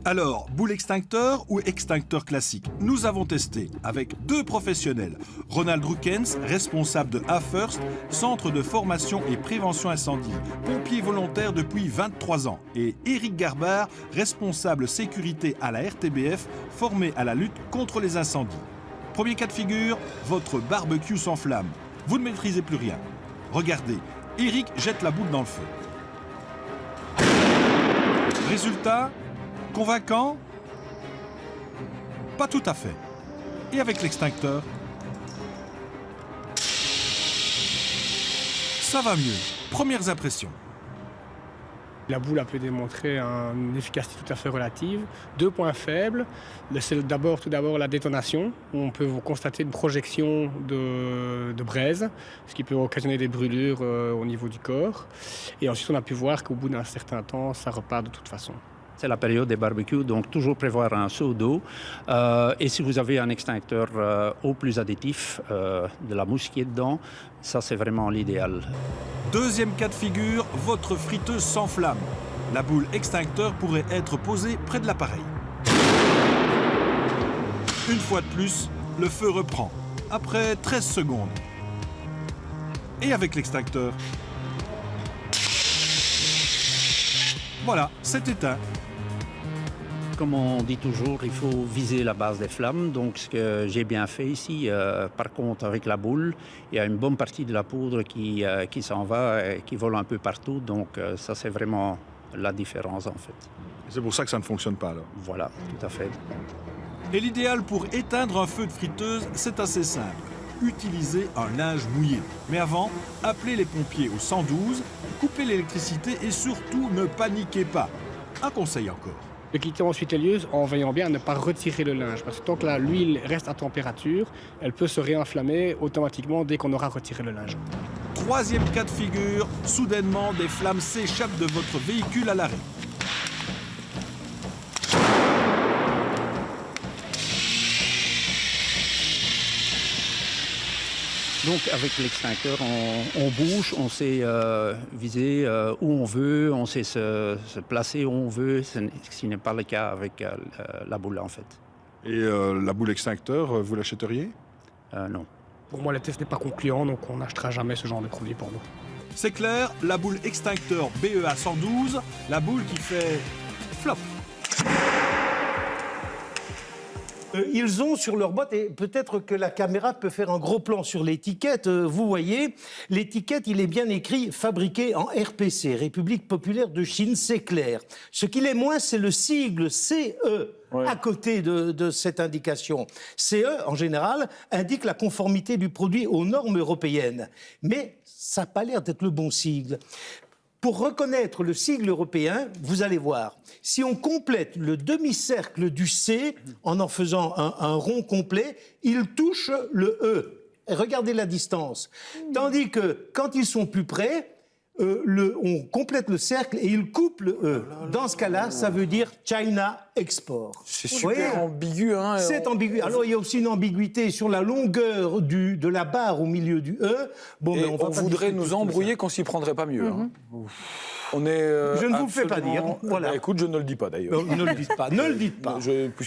Alors, boule extincteur ou extincteur classique? Nous avons testé avec 2 professionnels. Ronald Rukens, responsable de A-First, Centre de formation et prévention incendie, pompier volontaire depuis 23 ans. Et Eric Garbard, responsable sécurité à la RTBF, formé à la lutte contre les incendies. Premier cas de figure, votre barbecue s'enflamme. Vous ne maîtrisez plus rien. Regardez, Eric jette la boule dans le feu. Résultat, convaincant? Pas tout à fait. Et avec l'extincteur? Ça va mieux. Premières impressions. La boule a pu démontrer une efficacité tout à fait relative. 2 points faibles. C'est tout d'abord la détonation. On peut constater une projection de braise, ce qui peut occasionner des brûlures au niveau du corps. Et ensuite, on a pu voir qu'au bout d'un certain temps, ça repart de toute façon. C'est la période des barbecues, donc toujours prévoir un seau d'eau. Et si vous avez un extincteur eau plus additif, de la mousse qui est dedans, ça c'est vraiment l'idéal. Deuxième cas de figure, votre friteuse s'enflamme. La boule extincteur pourrait être posée près de l'appareil. Une fois de plus, le feu reprend, après 13 secondes. Et avec l'extincteur? Voilà, c'est éteint. Comme on dit toujours, il faut viser la base des flammes. Donc, ce que j'ai bien fait ici, par contre, avec la boule, il y a une bonne partie de la poudre qui s'en va et qui vole un peu partout. Donc, ça, c'est vraiment la différence, en fait. C'est pour ça que ça ne fonctionne pas, alors. Voilà, tout à fait. Et l'idéal pour éteindre un feu de friteuse, c'est assez simple. Utilisez un linge mouillé. Mais avant, appelez les pompiers au 112, coupez l'électricité et surtout ne paniquez pas. Un conseil encore. De quitter ensuite les lieux en veillant bien à ne pas retirer le linge. Parce que tant que l'huile reste à température, elle peut se réinflammer automatiquement dès qu'on aura retiré le linge. Troisième cas de figure, soudainement des flammes s'échappent de votre véhicule à l'arrêt. Donc, avec l'extincteur, on bouge, on sait viser où on veut, on sait se placer où on veut, ce qui n'est pas le cas avec la boule, en fait. Et la boule extincteur, vous l'achèteriez? Non. Pour moi, le test n'est pas concluant, donc on n'achètera jamais ce genre de produit pour nous. C'est clair, la boule extincteur BEA 112, la boule qui fait flop. Ils ont sur leur boîte, et peut-être que la caméra peut faire un gros plan sur l'étiquette, vous voyez, l'étiquette, il est bien écrit « Fabriqué en RPC, République populaire de Chine », c'est clair. Ce qu'il est moins, c'est le sigle CE à côté de cette indication. CE, en général, indique la conformité du produit aux normes européennes. Mais ça n'a pas l'air d'être le bon sigle. Pour reconnaître le sigle européen, vous allez voir, si on complète le demi-cercle du C en faisant un rond complet, il touche le E. Et regardez la distance. Tandis que quand ils sont plus près, on complète le cercle et il coupe le E. Dans ce cas-là, ça veut dire China Export. C'est super ambigu. Hein, c'est ambigu. Alors, il y a aussi une ambiguïté sur la longueur de la barre au milieu du E. Bon, et mais on voudrait nous embrouiller qu'on s'y prendrait pas mieux. Hein. On est, je ne vous le fais pas dire. Voilà. Bah, écoute, je ne le dis pas d'ailleurs. Ne le dites pas. Ne le dites pas.